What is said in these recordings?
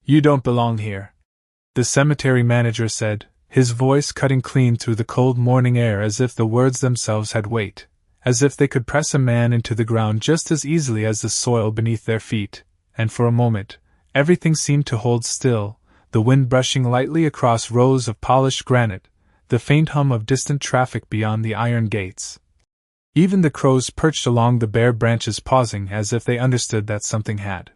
You don't belong here, the cemetery manager said, his voice cutting clean through the cold morning air as if the words themselves had weight, as if they could press a man into the ground just as easily as the soil beneath their feet, and for a moment, everything seemed to hold still, the wind brushing lightly across rows of polished granite, the faint hum of distant traffic beyond the iron gates. Even the crows perched along the bare branches pausing as if they understood that something had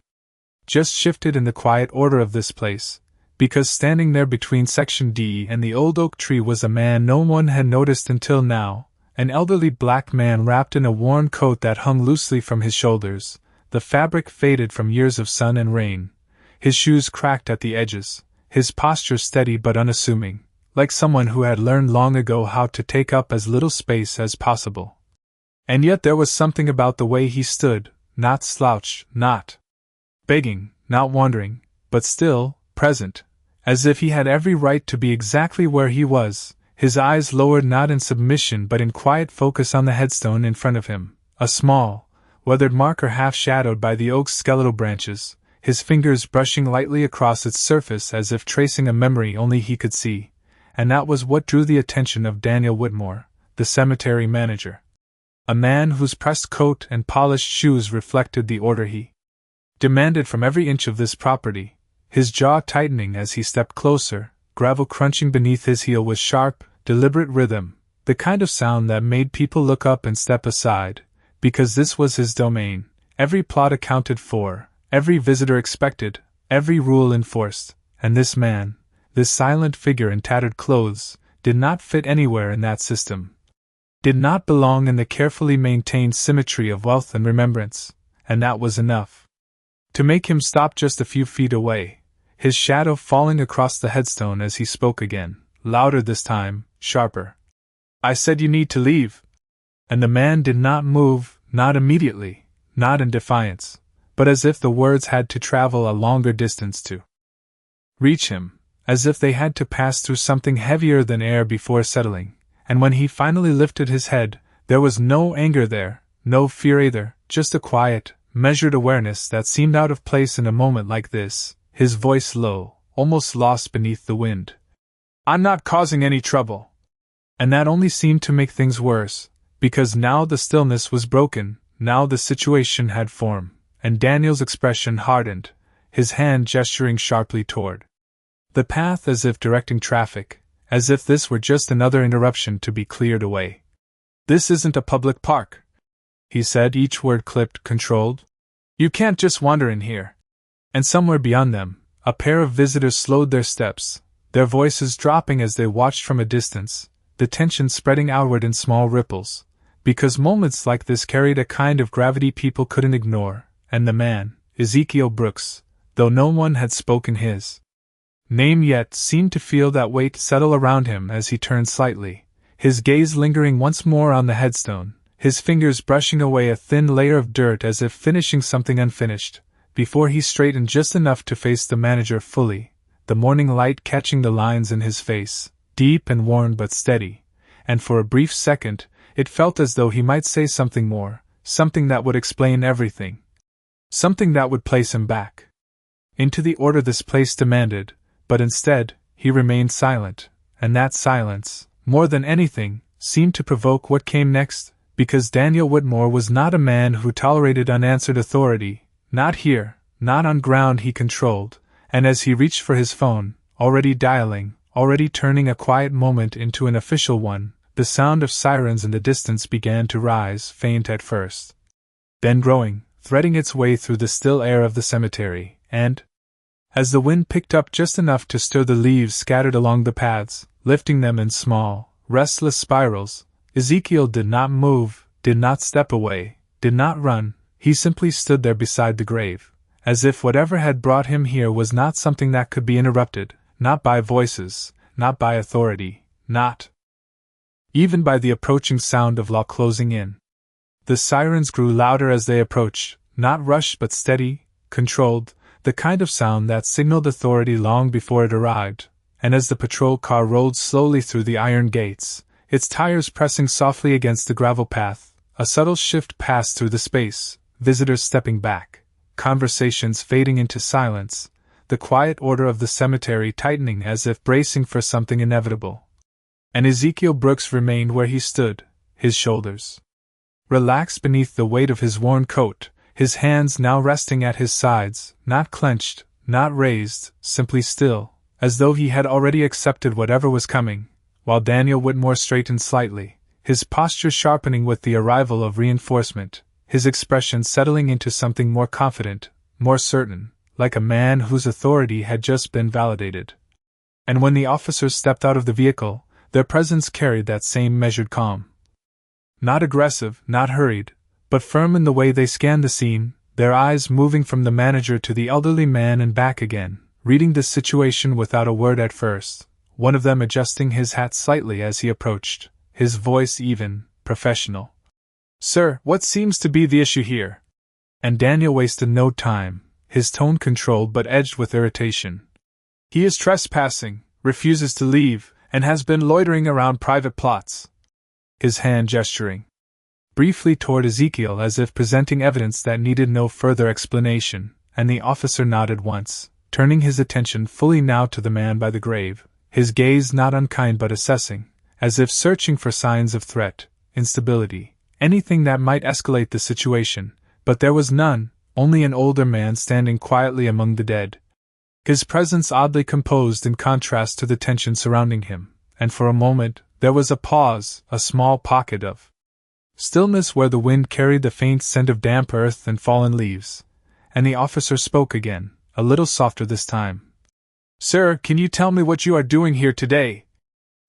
just shifted in the quiet order of this place, because standing there between Section D and the old oak tree was a man no one had noticed until now, an elderly black man wrapped in a worn coat that hung loosely from his shoulders, the fabric faded from years of sun and rain, his shoes cracked at the edges, his posture steady but unassuming, like someone who had learned long ago how to take up as little space as possible. And yet there was something about the way he stood, not slouched, not begging, not wandering, but still, present, as if he had every right to be exactly where he was, his eyes lowered not in submission but in quiet focus on the headstone in front of him, a small, weathered marker half shadowed by the oak's skeletal branches, his fingers brushing lightly across its surface as if tracing a memory only he could see, and that was what drew the attention of Daniel Whitmore, the cemetery manager. A man whose pressed coat and polished shoes reflected the order he demanded from every inch of this property, his jaw tightening as he stepped closer, gravel crunching beneath his heel with sharp, deliberate rhythm, the kind of sound that made people look up and step aside, because this was his domain, every plot accounted for, every visitor expected, every rule enforced, and this man, this silent figure in tattered clothes, did not fit anywhere in that system, did not belong in the carefully maintained symmetry of wealth and remembrance, and that was enough to make him stop just a few feet away, his shadow falling across the headstone as he spoke again, louder this time, sharper. I said you need to leave. And the man did not move, not immediately, not in defiance, but as if the words had to travel a longer distance to reach him, as if they had to pass through something heavier than air before settling, and when he finally lifted his head, there was no anger there, no fear either, just a quiet, measured awareness that seemed out of place in a moment like this, his voice low, almost lost beneath the wind. I'm not causing any trouble. And that only seemed to make things worse, because now the stillness was broken, now the situation had form, and Daniel's expression hardened, his hand gesturing sharply toward the path as if directing traffic, as if this were just another interruption to be cleared away. This isn't a public park, he said, each word clipped, controlled. You can't just wander in here. And somewhere beyond them, a pair of visitors slowed their steps, their voices dropping as they watched from a distance, the tension spreading outward in small ripples, because moments like this carried a kind of gravity people couldn't ignore, and the man, Ezekiel Brooks, though no one had spoken his name yet, seemed to feel that weight settle around him as he turned slightly, his gaze lingering once more on the headstone, his fingers brushing away a thin layer of dirt as if finishing something unfinished, before he straightened just enough to face the manager fully, the morning light catching the lines in his face, deep and worn but steady, and for a brief second, it felt as though he might say something more, something that would explain everything, something that would place him back into the order this place demanded, but instead, he remained silent, and that silence, more than anything, seemed to provoke what came next, because Daniel Whitmore was not a man who tolerated unanswered authority, not here, not on ground he controlled, and as he reached for his phone, already dialing, already turning a quiet moment into an official one, the sound of sirens in the distance began to rise, faint at first, then growing, threading its way through the still air of the cemetery, and, as the wind picked up just enough to stir the leaves scattered along the paths, lifting them in small, restless spirals, Ezekiel did not move, did not step away, did not run, he simply stood there beside the grave, as if whatever had brought him here was not something that could be interrupted, not by voices, not by authority, not even by the approaching sound of law closing in. The sirens grew louder as they approached, not rushed but steady, controlled, the kind of sound that signaled authority long before it arrived, and as the patrol car rolled slowly through the iron gates, its tires pressing softly against the gravel path, a subtle shift passed through the space, visitors stepping back, conversations fading into silence, the quiet order of the cemetery tightening as if bracing for something inevitable. And Ezekiel Brooks remained where he stood, his shoulders relaxed beneath the weight of his worn coat, his hands now resting at his sides, not clenched, not raised, simply still, as though he had already accepted whatever was coming, while Daniel Whitmore straightened slightly, his posture sharpening with the arrival of reinforcement, his expression settling into something more confident, more certain, like a man whose authority had just been validated. And when the officers stepped out of the vehicle, their presence carried that same measured calm. Not aggressive, not hurried, but firm in the way they scanned the scene, their eyes moving from the manager to the elderly man and back again, reading the situation without a word at first, one of them adjusting his hat slightly as he approached, his voice even, professional. "Sir, what seems to be the issue here?" And Daniel wasted no time, his tone controlled but edged with irritation. "He is trespassing, refuses to leave, and has been loitering around private plots." His hand gesturing briefly toward Ezekiel as if presenting evidence that needed no further explanation, and the officer nodded once, turning his attention fully now to the man by the grave, his gaze not unkind but assessing, as if searching for signs of threat, instability, anything that might escalate the situation, but there was none, only an older man standing quietly among the dead. His presence oddly composed in contrast to the tension surrounding him, and for a moment, there was a pause, a small pocket of stillness where the wind carried the faint scent of damp earth and fallen leaves, and the officer spoke again, a little softer this time. "Sir, can you tell me what you are doing here today?"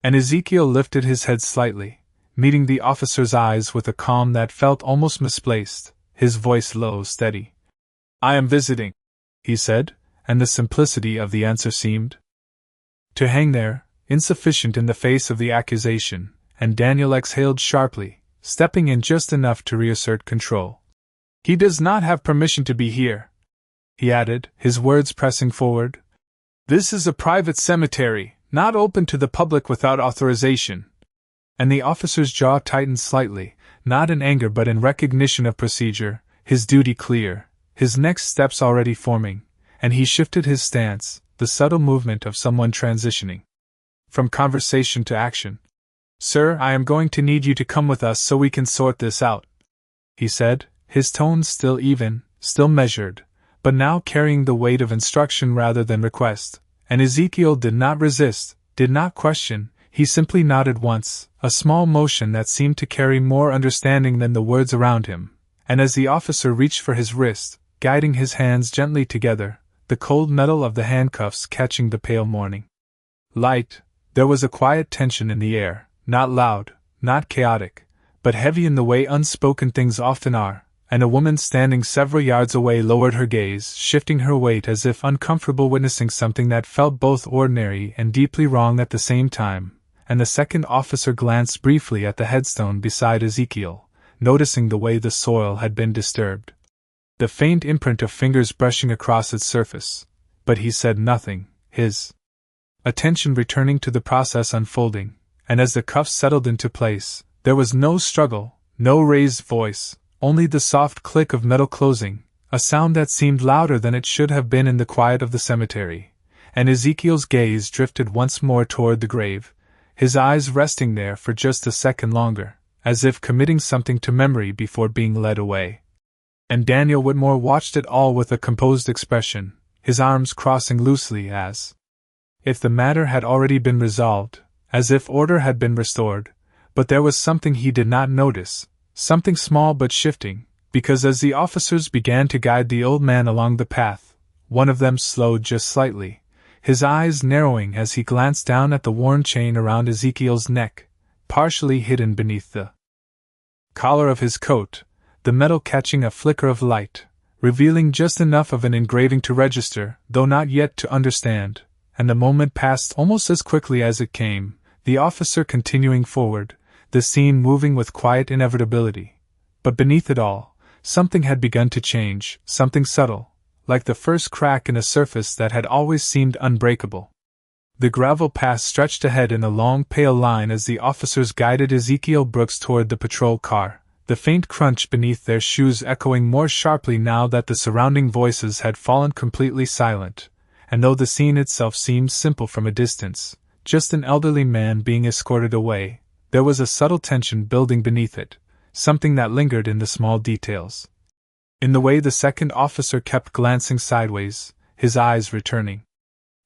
And Ezekiel lifted his head slightly, meeting the officer's eyes with a calm that felt almost misplaced, his voice low, steady. "I am visiting," he said, and the simplicity of the answer seemed to hang there, insufficient in the face of the accusation, and Daniel exhaled sharply, stepping in just enough to reassert control. "He does not have permission to be here," he added, his words pressing forward. "This is a private cemetery, not open to the public without authorization." And the officer's jaw tightened slightly, not in anger but in recognition of procedure, his duty clear, his next steps already forming, and he shifted his stance, the subtle movement of someone transitioning from conversation to action. "Sir, I am going to need you to come with us so we can sort this out," he said, his tone still even, still measured, but now carrying the weight of instruction rather than request, and Ezekiel did not resist, did not question, he simply nodded once, a small motion that seemed to carry more understanding than the words around him, and as the officer reached for his wrist, guiding his hands gently together, the cold metal of the handcuffs catching the pale morning light, there was a quiet tension in the air, not loud, not chaotic, but heavy in the way unspoken things often are, and a woman standing several yards away lowered her gaze, shifting her weight as if uncomfortable witnessing something that felt both ordinary and deeply wrong at the same time, and the second officer glanced briefly at the headstone beside Ezekiel, noticing the way the soil had been disturbed, the faint imprint of fingers brushing across its surface, but he said nothing, his attention returning to the process unfolding, and as the cuffs settled into place, there was no struggle, no raised voice, only the soft click of metal closing, a sound that seemed louder than it should have been in the quiet of the cemetery, and Ezekiel's gaze drifted once more toward the grave, his eyes resting there for just a second longer, as if committing something to memory before being led away. And Daniel Whitmore watched it all with a composed expression, his arms crossing loosely as if the matter had already been resolved, as if order had been restored, but there was something he did not notice, something small but shifting, because as the officers began to guide the old man along the path, one of them slowed just slightly, his eyes narrowing as he glanced down at the worn chain around Ezekiel's neck, partially hidden beneath the collar of his coat, the metal catching a flicker of light, revealing just enough of an engraving to register, though not yet to understand, and the moment passed almost as quickly as it came, the officer continuing forward, the scene moving with quiet inevitability. But beneath it all, something had begun to change, something subtle, like the first crack in a surface that had always seemed unbreakable. The gravel path stretched ahead in a long pale line as the officers guided Ezekiel Brooks toward the patrol car, the faint crunch beneath their shoes echoing more sharply now that the surrounding voices had fallen completely silent, and though the scene itself seemed simple from a distance, just an elderly man being escorted away, there was a subtle tension building beneath it, something that lingered in the small details. In the way the second officer kept glancing sideways, his eyes returning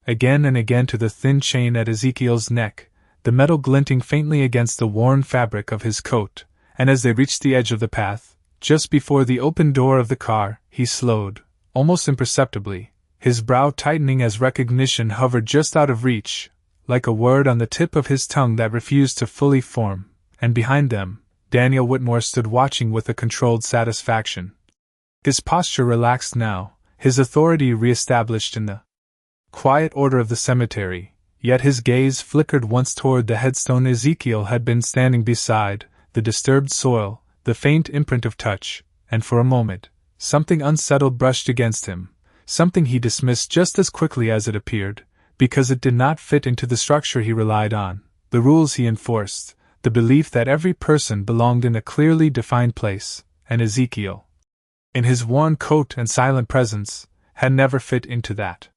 again and again to the thin chain at Ezekiel's neck, the metal glinting faintly against the worn fabric of his coat, and as they reached the edge of the path, just before the open door of the car, he slowed, almost imperceptibly, his brow tightening as recognition hovered just out of reach, like a word on the tip of his tongue that refused to fully form, and behind them, Daniel Whitmore stood watching with a controlled satisfaction. His posture relaxed now, his authority re-established in the quiet order of the cemetery, yet his gaze flickered once toward the headstone Ezekiel had been standing beside, the disturbed soil, the faint imprint of touch, and for a moment, something unsettled brushed against him, something he dismissed just as quickly as it appeared, because it did not fit into the structure he relied on, the rules he enforced, the belief that every person belonged in a clearly defined place, and Ezekiel, in his worn coat and silent presence, had never fit into that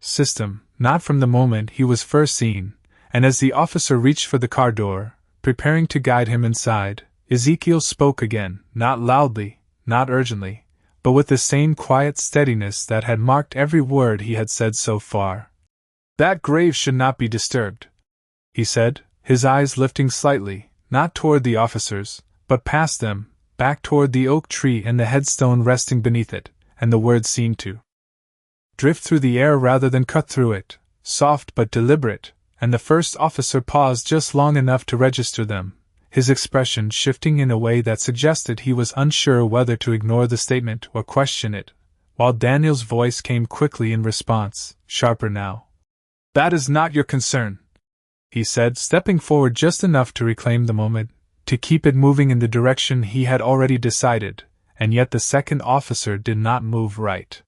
system, not from the moment he was first seen, and as the officer reached for the car door, preparing to guide him inside, Ezekiel spoke again, not loudly, not urgently, but with the same quiet steadiness that had marked every word he had said so far. "That grave should not be disturbed," he said, his eyes lifting slightly, not toward the officers, but past them, back toward the oak tree and the headstone resting beneath it, and the words seemed to drift through the air rather than cut through it, soft but deliberate, and the first officer paused just long enough to register them, his expression shifting in a way that suggested he was unsure whether to ignore the statement or question it, while Daniel's voice came quickly in response, sharper now. "That is not your concern," he said, stepping forward just enough to reclaim the moment, to keep it moving in the direction he had already decided, and yet the second officer did not move right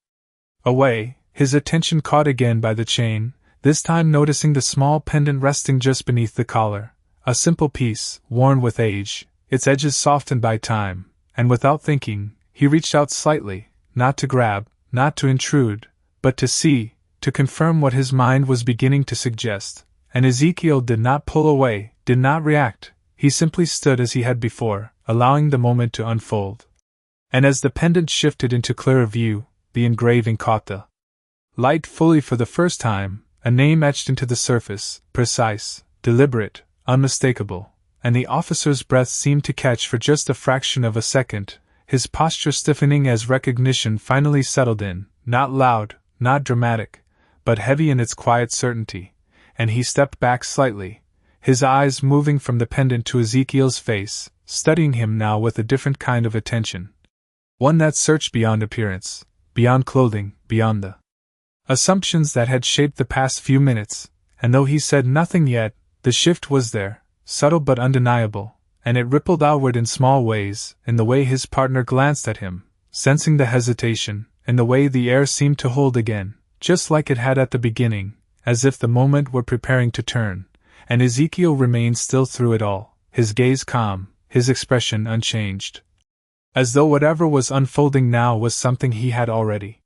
away, his attention caught again by the chain, this time noticing the small pendant resting just beneath the collar, a simple piece, worn with age, its edges softened by time, and without thinking, he reached out slightly, not to grab, not to intrude, but to see, to confirm what his mind was beginning to suggest, and Ezekiel did not pull away, did not react, he simply stood as he had before, allowing the moment to unfold. And as the pendant shifted into clearer view, the engraving caught the light fully for the first time, a name etched into the surface, precise, deliberate, unmistakable, and the officer's breath seemed to catch for just a fraction of a second, his posture stiffening as recognition finally settled in, not loud, not dramatic, but heavy in its quiet certainty, and he stepped back slightly, his eyes moving from the pendant to Ezekiel's face, studying him now with a different kind of attention. One that searched beyond appearance, beyond clothing, beyond the assumptions that had shaped the past few minutes, and though he said nothing yet, the shift was there, subtle but undeniable, and it rippled outward in small ways, in the way his partner glanced at him, sensing the hesitation, in the way the air seemed to hold again, just like it had at the beginning, as if the moment were preparing to turn, and Ezekiel remained still through it all, his gaze calm, his expression unchanged, as though whatever was unfolding now was something he had already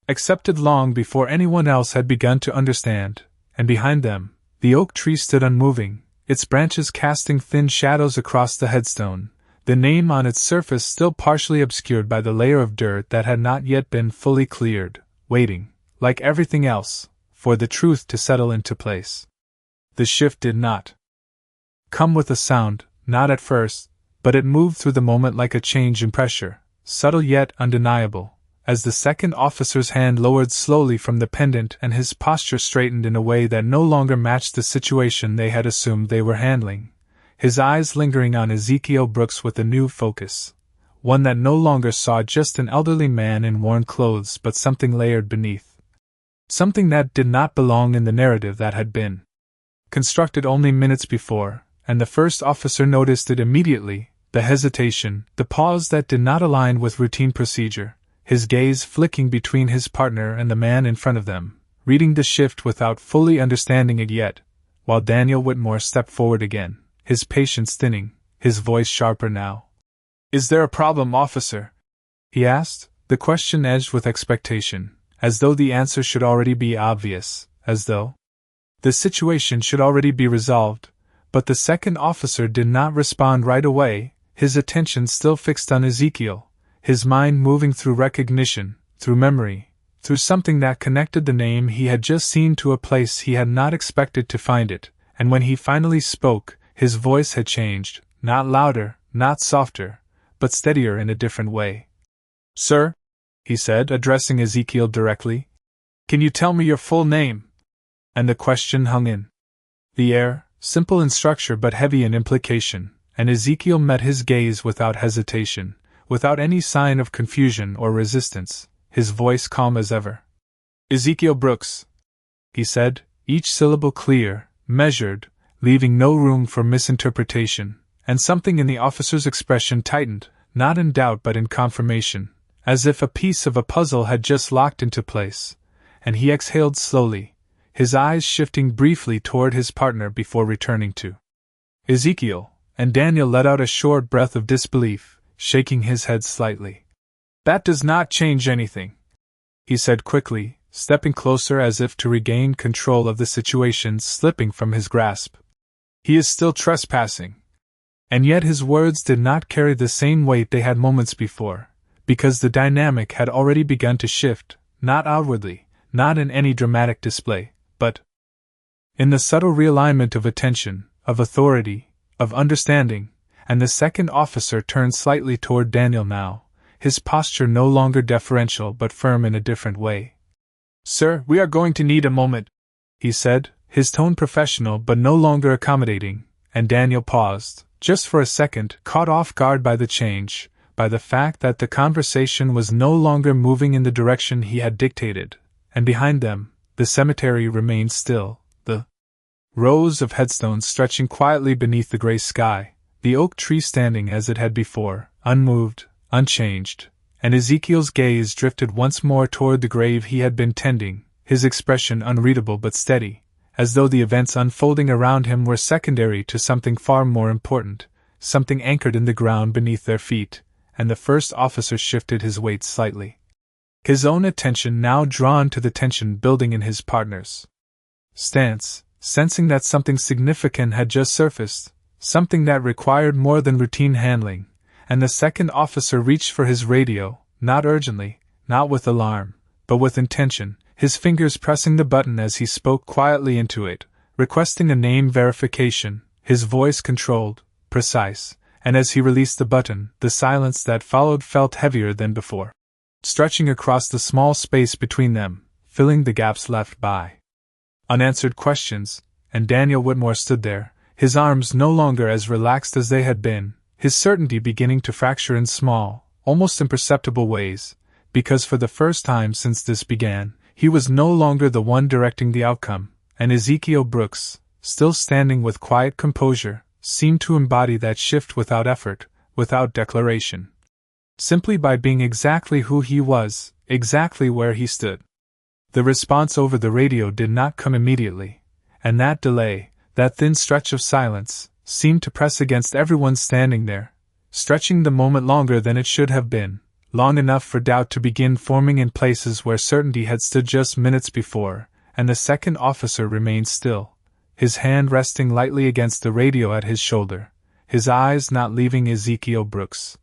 accepted long before anyone else had begun to understand, and behind them, the oak tree stood unmoving, its branches casting thin shadows across the headstone, the name on its surface still partially obscured by the layer of dirt that had not yet been fully cleared, waiting, like everything else, for the truth to settle into place. The shift did not come with a sound, not at first, but it moved through the moment like a change in pressure, subtle yet undeniable, as the second officer's hand lowered slowly from the pendant and his posture straightened in a way that no longer matched the situation they had assumed they were handling, his eyes lingering on Ezekiel Brooks with a new focus, one that no longer saw just an elderly man in worn clothes but something layered beneath, something that did not belong in the narrative that had been constructed only minutes before, and the first officer noticed it immediately, the hesitation, the pause that did not align with routine procedure, his gaze flicking between his partner and the man in front of them, reading the shift without fully understanding it yet, while Daniel Whitmore stepped forward again, his patience thinning, his voice sharper now. "Is there a problem, officer?" he asked, the question edged with expectation, as though the answer should already be obvious, as though the situation should already be resolved. But the second officer did not respond right away, his attention still fixed on Ezekiel, his mind moving through recognition, through memory, through something that connected the name he had just seen to a place he had not expected to find it, and when he finally spoke, his voice had changed, not louder, not softer, but steadier in a different way. "Sir," he said, addressing Ezekiel directly, "can you tell me your full name?" And the question hung in the air, simple in structure but heavy in implication, and Ezekiel met his gaze without hesitation, without any sign of confusion or resistance, his voice calm as ever. "Ezekiel Brooks," he said, each syllable clear, measured, leaving no room for misinterpretation, and something in the officer's expression tightened, not in doubt but in confirmation, as if a piece of a puzzle had just locked into place, and he exhaled slowly, his eyes shifting briefly toward his partner before returning to Ezekiel, and Daniel let out a short breath of disbelief, shaking his head slightly. "That does not change anything," he said quickly, stepping closer as if to regain control of the situation slipping from his grasp. "He is still trespassing." And yet his words did not carry the same weight they had moments before, because the dynamic had already begun to shift, not outwardly, not in any dramatic display, but in the subtle realignment of attention, of authority, of understanding, and the second officer turned slightly toward Daniel now, his posture no longer deferential but firm in a different way. "Sir, we are going to need a moment," he said, his tone professional but no longer accommodating, and Daniel paused, just for a second, caught off guard by the change, by the fact that the conversation was no longer moving in the direction he had dictated, and behind them, the cemetery remained still, the rows of headstones stretching quietly beneath the gray sky, the oak tree standing as it had before, unmoved, unchanged, and Ezekiel's gaze drifted once more toward the grave he had been tending, his expression unreadable but steady, as though the events unfolding around him were secondary to something far more important, something anchored in the ground beneath their feet, and the first officer shifted his weight slightly, his own attention now drawn to the tension building in his partner's stance, sensing that something significant had just surfaced, something that required more than routine handling, and the second officer reached for his radio, not urgently, not with alarm, but with intention, his fingers pressing the button as he spoke quietly into it, requesting a name verification, his voice controlled, precise, and as he released the button, the silence that followed felt heavier than before, stretching across the small space between them, filling the gaps left by unanswered questions, and Daniel Whitmore stood there, his arms no longer as relaxed as they had been, his certainty beginning to fracture in small, almost imperceptible ways, because for the first time since this began, he was no longer the one directing the outcome, and Ezekiel Brooks, still standing with quiet composure, seemed to embody that shift without effort, without declaration. Simply by being exactly who he was, exactly where he stood. The response over the radio did not come immediately, and that delay, that thin stretch of silence, seemed to press against everyone standing there, stretching the moment longer than it should have been, long enough for doubt to begin forming in places where certainty had stood just minutes before, and the second officer remained still, his hand resting lightly against the radio at his shoulder, his eyes not leaving Ezekiel Brooks.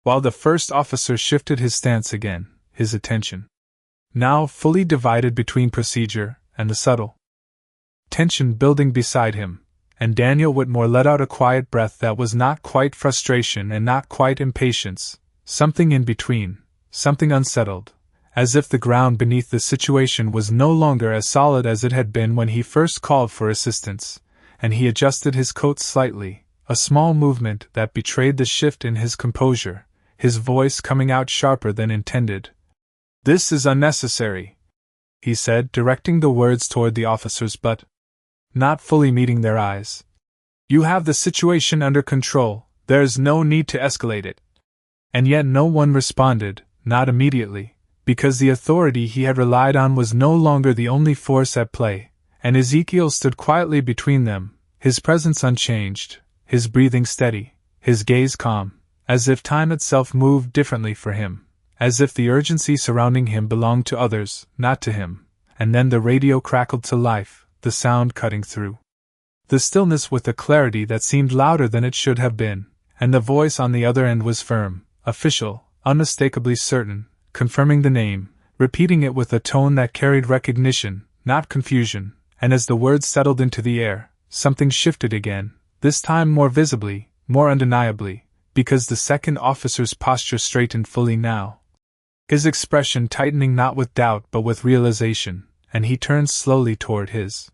While the first officer shifted his stance again, his attention now fully divided between procedure and the subtle tension building beside him, and Daniel Whitmore let out a quiet breath that was not quite frustration and not quite impatience, something in between, something unsettled, as if the ground beneath the situation was no longer as solid as it had been when he first called for assistance, and he adjusted his coat slightly, a small movement that betrayed the shift in his composure, his voice coming out sharper than intended. "This is unnecessary," he said, directing the words toward the officers but not fully meeting their eyes. "You have the situation under control, there is no need to escalate it." And yet no one responded, not immediately, because the authority he had relied on was no longer the only force at play, and Ezekiel stood quietly between them, his presence unchanged, his breathing steady, his gaze calm, as if time itself moved differently for him, as if the urgency surrounding him belonged to others, not to him. And then the radio crackled to life, the sound cutting through the stillness with a clarity that seemed louder than it should have been, and the voice on the other end was firm, official, unmistakably certain, confirming the name, repeating it with a tone that carried recognition, not confusion. And as the words settled into the air, something shifted again, this time more visibly, more undeniably, because the second officer's posture straightened fully now, his expression tightening not with doubt but with realization, and he turned slowly toward his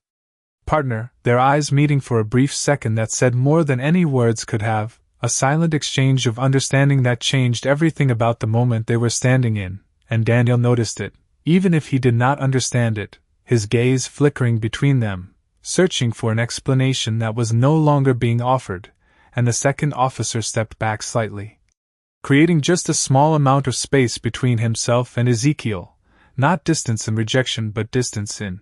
partner, their eyes meeting for a brief second that said more than any words could have, a silent exchange of understanding that changed everything about the moment they were standing in, and Daniel noticed it, even if he did not understand it, his gaze flickering between them, searching for an explanation that was no longer being offered, and the second officer stepped back slightly, creating just a small amount of space between himself and Ezekiel, not distance in rejection but distance in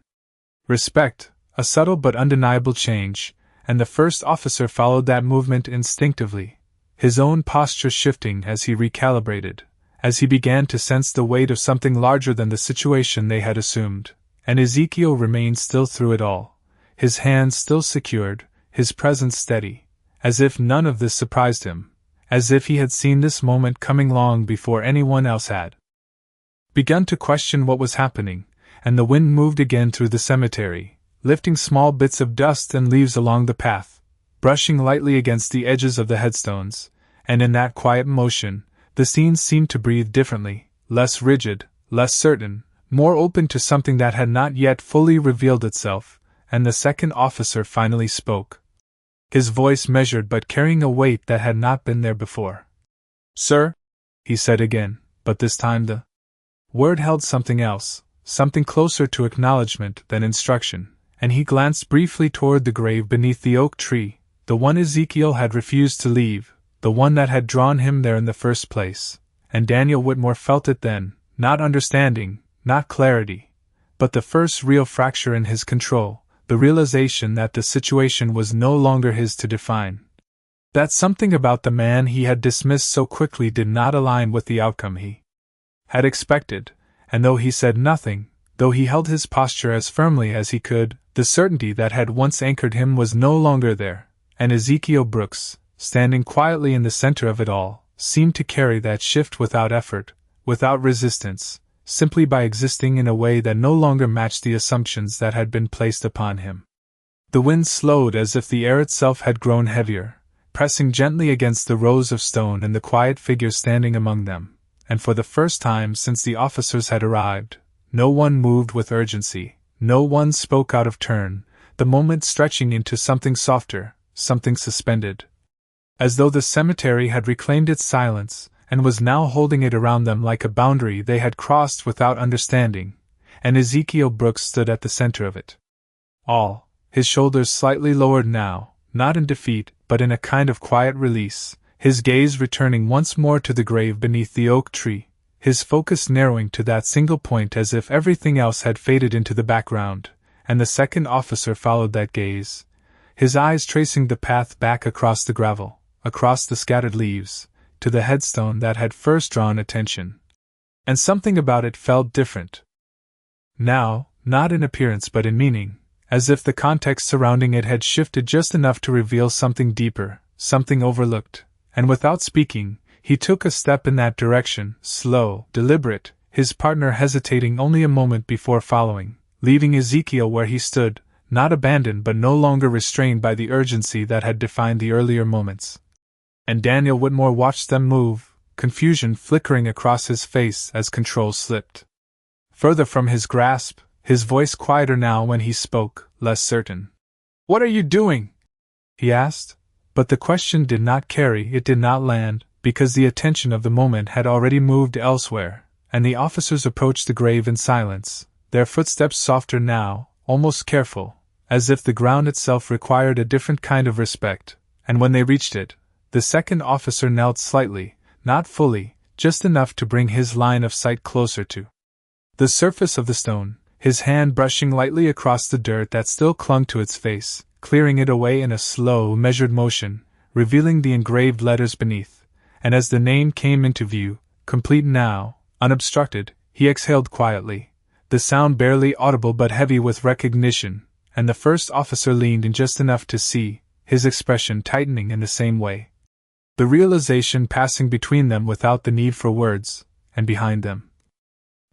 respect, a subtle but undeniable change, and the first officer followed that movement instinctively, his own posture shifting as he recalibrated, as he began to sense the weight of something larger than the situation they had assumed, and Ezekiel remained still through it all, his hands still secured, his presence steady, as if none of this surprised him, as if he had seen this moment coming long before anyone else had begun to question what was happening. And the wind moved again through the cemetery, lifting small bits of dust and leaves along the path, brushing lightly against the edges of the headstones, and in that quiet motion, the scene seemed to breathe differently, less rigid, less certain, more open to something that had not yet fully revealed itself, and the second officer finally spoke, his voice measured but carrying a weight that had not been there before. "Sir," he said again, but this time the word held something else, something closer to acknowledgement than instruction, and he glanced briefly toward the grave beneath the oak tree, the one Ezekiel had refused to leave, the one that had drawn him there in the first place, and Daniel Whitmore felt it then, not understanding, not clarity, but the first real fracture in his control, the realization that the situation was no longer his to define. That something about the man he had dismissed so quickly did not align with the outcome he had expected, and though he said nothing, though he held his posture as firmly as he could, the certainty that had once anchored him was no longer there, and Ezekiel Brooks, standing quietly in the center of it all, seemed to carry that shift without effort, without resistance, simply by existing in a way that no longer matched the assumptions that had been placed upon him. The wind slowed as if the air itself had grown heavier, pressing gently against the rows of stone and the quiet figures standing among them, and for the first time since the officers had arrived, no one moved with urgency, no one spoke out of turn, the moment stretching into something softer, something suspended, as though the cemetery had reclaimed its silence, and was now holding it around them like a boundary they had crossed without understanding, and Ezekiel Brooks stood at the center of it. All, his shoulders slightly lowered now, not in defeat, but in a kind of quiet release, his gaze returning once more to the grave beneath the oak tree, his focus narrowing to that single point as if everything else had faded into the background, and the second officer followed that gaze, his eyes tracing the path back across the gravel, across the scattered leaves, to the headstone that had first drawn attention. And something about it felt different. Now, not in appearance but in meaning, as if the context surrounding it had shifted just enough to reveal something deeper, something overlooked, and without speaking, he took a step in that direction, slow, deliberate, his partner hesitating only a moment before following, leaving Ezekiel where he stood, not abandoned but no longer restrained by the urgency that had defined the earlier moments. And Daniel Whitmore watched them move, confusion flickering across his face as control slipped further from his grasp, his voice quieter now when he spoke, less certain. "What are you doing?" he asked, but the question did not carry, it did not land, because the attention of the moment had already moved elsewhere, and the officers approached the grave in silence, their footsteps softer now, almost careful, as if the ground itself required a different kind of respect, and when they reached it, the second officer knelt slightly, not fully, just enough to bring his line of sight closer to the surface of the stone, his hand brushing lightly across the dirt that still clung to its face, clearing it away in a slow, measured motion, revealing the engraved letters beneath, and as the name came into view, complete now, Unobstructed, he exhaled quietly, the sound barely audible but heavy with recognition, and the first officer leaned in just enough to see, his expression tightening in the same way. The realization passing between them without the need for words, and behind them.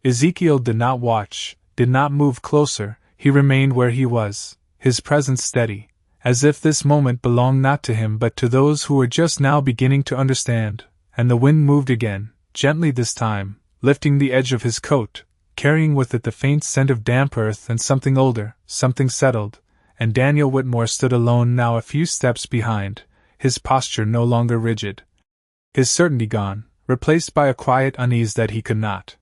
Ezekiel did not watch, did not move closer, he remained where he was, his presence steady, as if this moment belonged not to him but to those who were just now beginning to understand, and the wind moved again, gently this time, lifting the edge of his coat, carrying with it the faint scent of damp earth and something older, something settled, and Daniel Whitmore stood alone now a few steps behind, his posture no longer rigid. His certainty gone, replaced by a quiet unease that he could not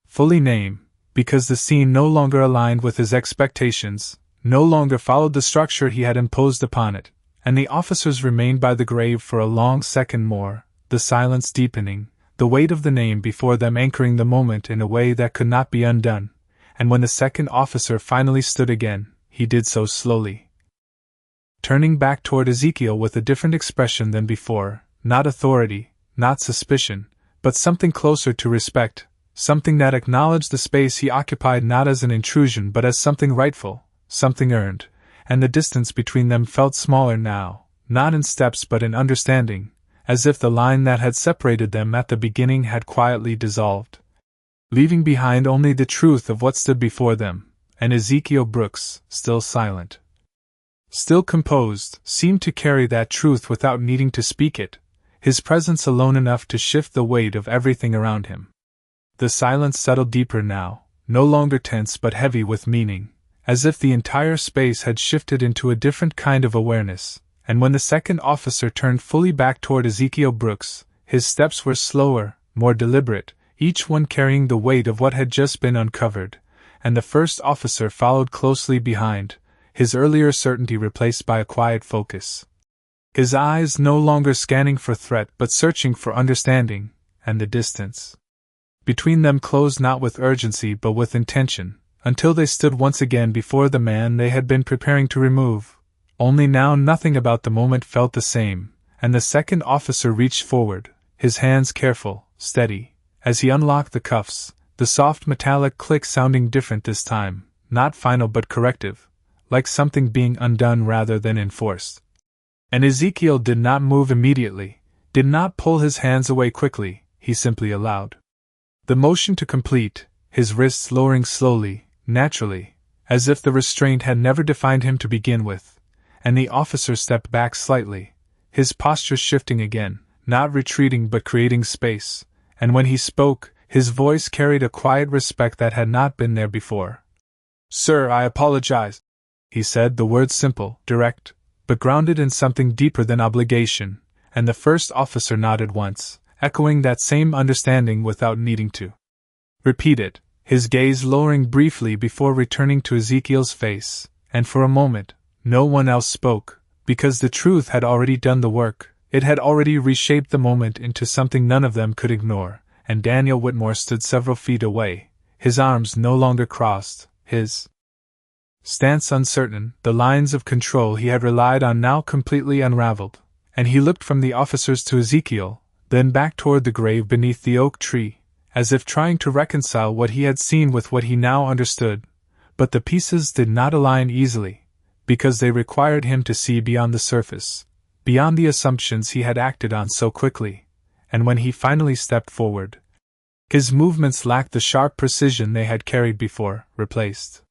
fully name, because the scene no longer aligned with his expectations, no longer followed the structure he had imposed upon it, and the officers remained by the grave for a long second more, the silence deepening, the weight of the name before them anchoring the moment in a way that could not be undone, and when the second officer finally stood again, he did so slowly, turning back toward Ezekiel with a different expression than before, not authority, not suspicion, but something closer to respect, something that acknowledged the space he occupied not as an intrusion but as something rightful, something earned, and the distance between them felt smaller now, not in steps but in understanding, as if the line that had separated them at the beginning had quietly dissolved, leaving behind only the truth of what stood before them, and Ezekiel Brooks, still silent, still composed, seemed to carry that truth without needing to speak it, his presence alone enough to shift the weight of everything around him. The silence settled deeper now, no longer tense but heavy with meaning, as if the entire space had shifted into a different kind of awareness, and when the second officer turned fully back toward Ezekiel Brooks, his steps were slower, more deliberate, each one carrying the weight of what had just been uncovered, and the first officer followed closely behind, his earlier certainty replaced by a quiet focus. His eyes no longer scanning for threat but searching for understanding, and the distance between them closed not with urgency but with intention, until they stood once again before the man they had been preparing to remove. Only now nothing about the moment felt the same, and the second officer reached forward, his hands careful, steady, as he unlocked the cuffs, the soft metallic click sounding different this time, not final but corrective, like something being undone rather than enforced. And Ezekiel did not move immediately, did not pull his hands away quickly, he simply allowed the motion to complete, his wrists lowering slowly, naturally, as if the restraint had never defined him to begin with, and the officer stepped back slightly, his posture shifting again, not retreating but creating space, and when he spoke, his voice carried a quiet respect that had not been there before. "Sir, I apologize," he said, the words simple, direct, but grounded in something deeper than obligation, and the first officer nodded once, echoing that same understanding without needing to repeat it, his gaze lowering briefly before returning to Ezekiel's face, and for a moment, no one else spoke, because the truth had already done the work, it had already reshaped the moment into something none of them could ignore, and Daniel Whitmore stood several feet away, his arms no longer crossed, his stance uncertain, the lines of control he had relied on now completely unraveled, and he looked from the officers to Ezekiel, then back toward the grave beneath the oak tree, as if trying to reconcile what he had seen with what he now understood, but the pieces did not align easily, because they required him to see beyond the surface, beyond the assumptions he had acted on so quickly, and when he finally stepped forward, his movements lacked the sharp precision they had carried before, replaced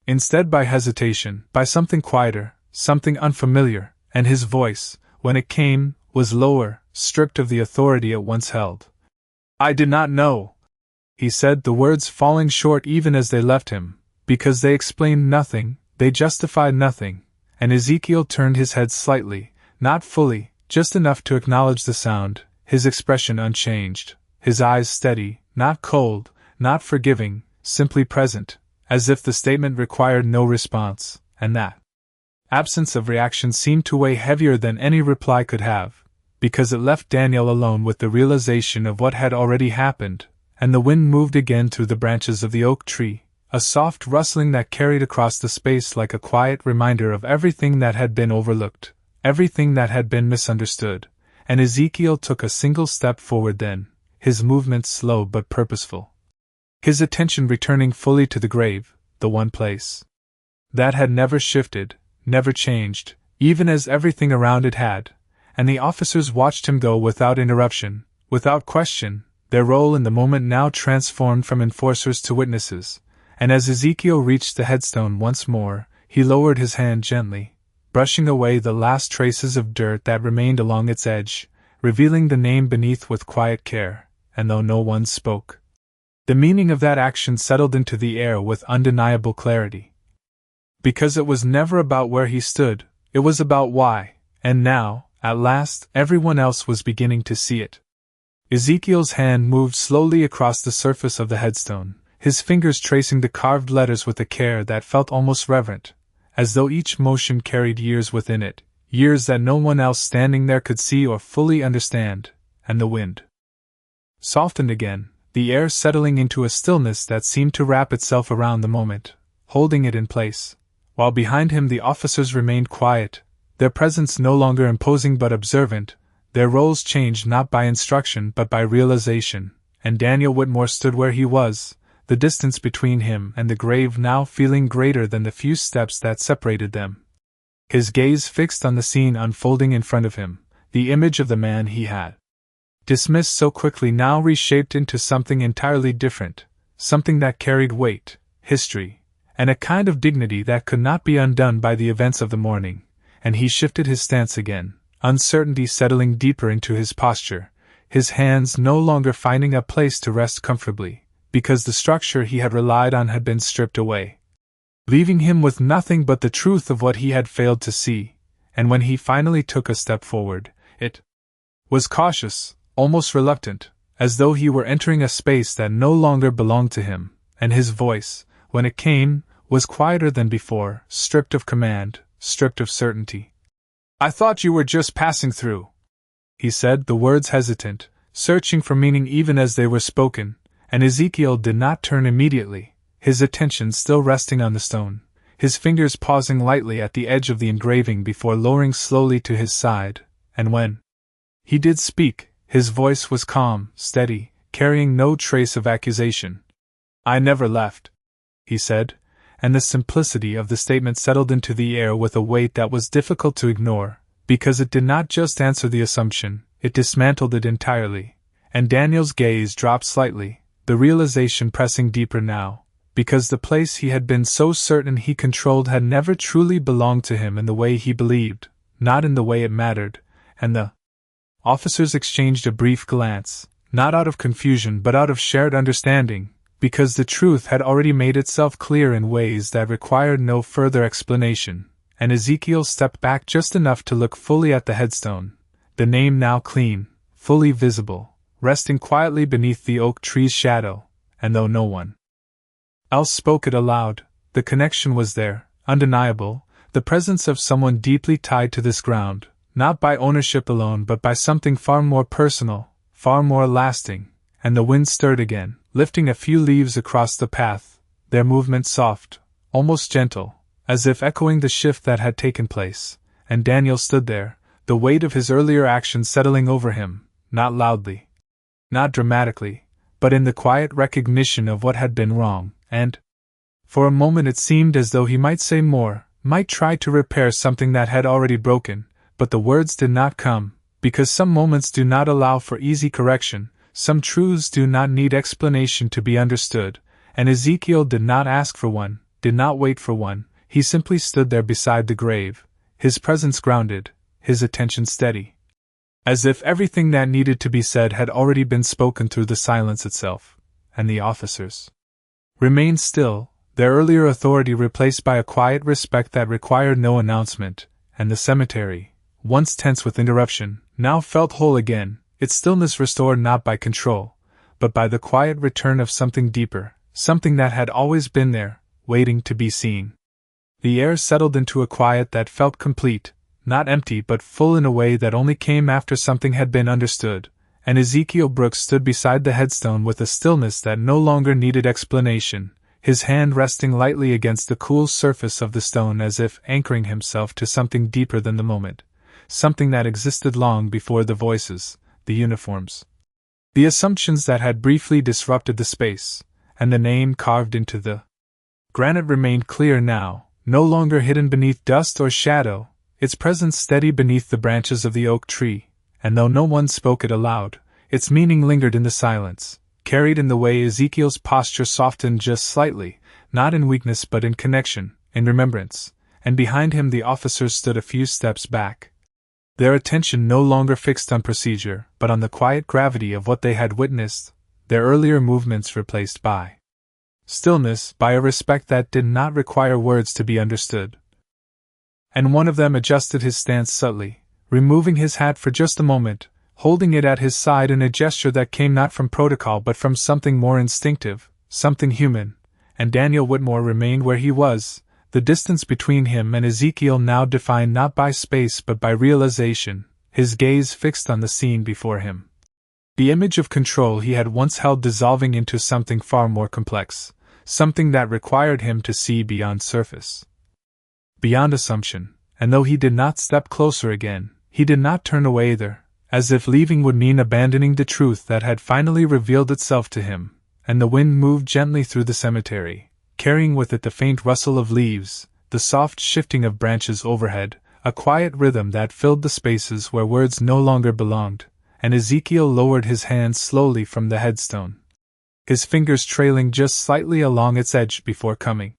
instead by hesitation, by something quieter, something unfamiliar, and his voice, when it came, was lower, stripped of the authority it once held. "I did not know," he said, the words falling short even as they left him, because they explained nothing, they justified nothing, and Ezekiel turned his head slightly, not fully, just enough to acknowledge the sound, his expression unchanged, his eyes steady, not cold, not forgiving, simply present, as if the statement required no response, and that absence of reaction seemed to weigh heavier than any reply could have, because it left Daniel alone with the realization of what had already happened, and the wind moved again through the branches of the oak tree, a soft rustling that carried across the space like a quiet reminder of everything that had been overlooked, everything that had been misunderstood, and Ezekiel took a single step forward then, his movements slow but purposeful. His attention returning fully to the grave, the one place that had never shifted, never changed, even as everything around it had, and the officers watched him go without interruption, without question, their role in the moment now transformed from enforcers to witnesses, and as Ezekiel reached the headstone once more, he lowered his hand gently, brushing away the last traces of dirt that remained along its edge, revealing the name beneath with quiet care, and though no one spoke, the meaning of that action settled into the air with undeniable clarity. Because it was never about where he stood, it was about why, and now, at last, everyone else was beginning to see it. Ezekiel's hand moved slowly across the surface of the headstone, his fingers tracing the carved letters with a care that felt almost reverent, as though each motion carried years within it, years that no one else standing there could see or fully understand, and the wind softened again, the air settling into a stillness that seemed to wrap itself around the moment, holding it in place, while behind him the officers remained quiet, their presence no longer imposing but observant, their roles changed not by instruction but by realization, and Daniel Whitmore stood where he was, the distance between him and the grave now feeling greater than the few steps that separated them. His gaze fixed on the scene unfolding in front of him, the image of the man he had dismissed so quickly now reshaped into something entirely different, something that carried weight, history, and a kind of dignity that could not be undone by the events of the morning, and he shifted his stance again, uncertainty settling deeper into his posture, his hands no longer finding a place to rest comfortably, because the structure he had relied on had been stripped away, leaving him with nothing but the truth of what he had failed to see, and when he finally took a step forward, it was cautious, almost reluctant, as though he were entering a space that no longer belonged to him, and his voice, when it came, was quieter than before, stripped of command, stripped of certainty. "I thought you were just passing through," he said, the words hesitant, searching for meaning even as they were spoken, and Ezekiel did not turn immediately, his attention still resting on the stone, his fingers pausing lightly at the edge of the engraving before lowering slowly to his side, and when he did speak, his voice was calm, steady, carrying no trace of accusation. "I never left," he said, and the simplicity of the statement settled into the air with a weight that was difficult to ignore, because it did not just answer the assumption, it dismantled it entirely, and Daniel's gaze dropped slightly, the realization pressing deeper now, because the place he had been so certain he controlled had never truly belonged to him in the way he believed, not in the way it mattered, and the officers exchanged a brief glance, not out of confusion but out of shared understanding, because the truth had already made itself clear in ways that required no further explanation, and Ezekiel stepped back just enough to look fully at the headstone, the name now clean, fully visible, resting quietly beneath the oak tree's shadow, and though no one else spoke it aloud, the connection was there, undeniable, the presence of someone deeply tied to this ground, not by ownership alone but by something far more personal, far more lasting, and the wind stirred again, lifting a few leaves across the path, their movement soft, almost gentle, as if echoing the shift that had taken place, and Daniel stood there, the weight of his earlier action settling over him, not loudly, not dramatically, but in the quiet recognition of what had been wrong, and for a moment it seemed as though he might say more, might try to repair something that had already broken, but the words did not come, because some moments do not allow for easy correction, some truths do not need explanation to be understood, and Ezekiel did not ask for one, did not wait for one, he simply stood there beside the grave, his presence grounded, his attention steady, as if everything that needed to be said had already been spoken through the silence itself, and the officers remained still, their earlier authority replaced by a quiet respect that required no announcement, and the cemetery, once tense with interruption, now felt whole again, its stillness restored not by control, but by the quiet return of something deeper, something that had always been there, waiting to be seen. The air settled into a quiet that felt complete, not empty but full in a way that only came after something had been understood, and Ezekiel Brooks stood beside the headstone with a stillness that no longer needed explanation, his hand resting lightly against the cool surface of the stone as if anchoring himself to something deeper than the moment, something that existed long before the voices, the uniforms, The assumptions that had briefly disrupted the space, and the name carved into the granite remained clear now, no longer hidden beneath dust or shadow, its presence steady beneath the branches of the oak tree, and though no one spoke it aloud, its meaning lingered in the silence, carried in the way Ezekiel's posture softened just slightly, not in weakness but in connection, in remembrance, and behind him the officers stood a few steps back. Their attention no longer fixed on procedure, but on the quiet gravity of what they had witnessed, their earlier movements replaced by stillness, by a respect that did not require words to be understood. And one of them adjusted his stance subtly, removing his hat for just a moment, holding it at his side in a gesture that came not from protocol but from something more instinctive, something human, and Daniel Whitmore remained where he was, the distance between him and Ezekiel now defined not by space but by realization, his gaze fixed on the scene before him. The image of control he had once held dissolving into something far more complex, something that required him to see beyond surface, beyond assumption, and though he did not step closer again, he did not turn away either, as if leaving would mean abandoning the truth that had finally revealed itself to him, and the wind moved gently through the cemetery, carrying with it the faint rustle of leaves, the soft shifting of branches overhead, a quiet rhythm that filled the spaces where words no longer belonged, and Ezekiel lowered his hands slowly from the headstone, his fingers trailing just slightly along its edge before coming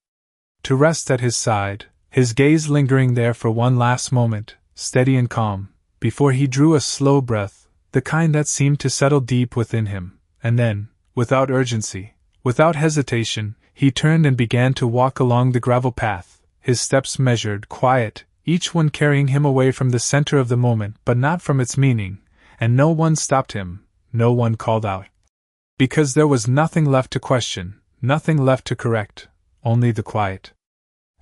to rest at his side, his gaze lingering there for one last moment, steady and calm, before he drew a slow breath, the kind that seemed to settle deep within him, and then, without urgency, without hesitation, he turned and began to walk along the gravel path, his steps measured, quiet, each one carrying him away from the center of the moment but not from its meaning, and no one stopped him, no one called out. Because there was nothing left to question, nothing left to correct, only the quiet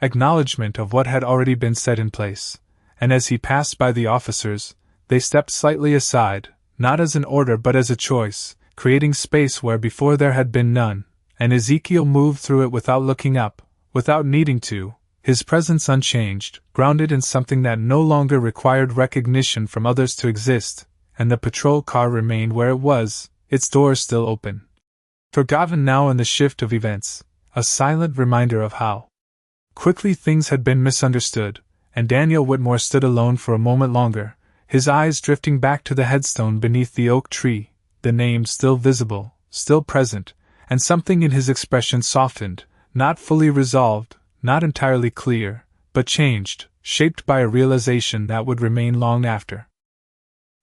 acknowledgement of what had already been set in place, and as he passed by the officers, they stepped slightly aside, not as an order but as a choice, creating space where before there had been none, and Ezekiel moved through it without looking up, without needing to, his presence unchanged, grounded in something that no longer required recognition from others to exist, and the patrol car remained where it was, its doors still open. Forgotten now in the shift of events, a silent reminder of how quickly things had been misunderstood, and Daniel Whitmore stood alone for a moment longer, his eyes drifting back to the headstone beneath the oak tree, the name still visible, still present, and something in his expression softened, not fully resolved, not entirely clear, but changed, shaped by a realization that would remain long after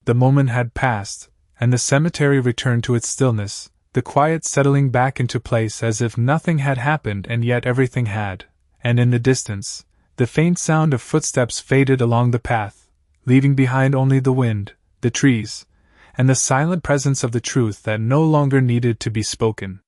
the moment had passed, and the cemetery returned to its stillness, the quiet settling back into place as if nothing had happened and yet everything had, and in the distance, the faint sound of footsteps faded along the path, leaving behind only the wind, the trees, and the silent presence of the truth that no longer needed to be spoken.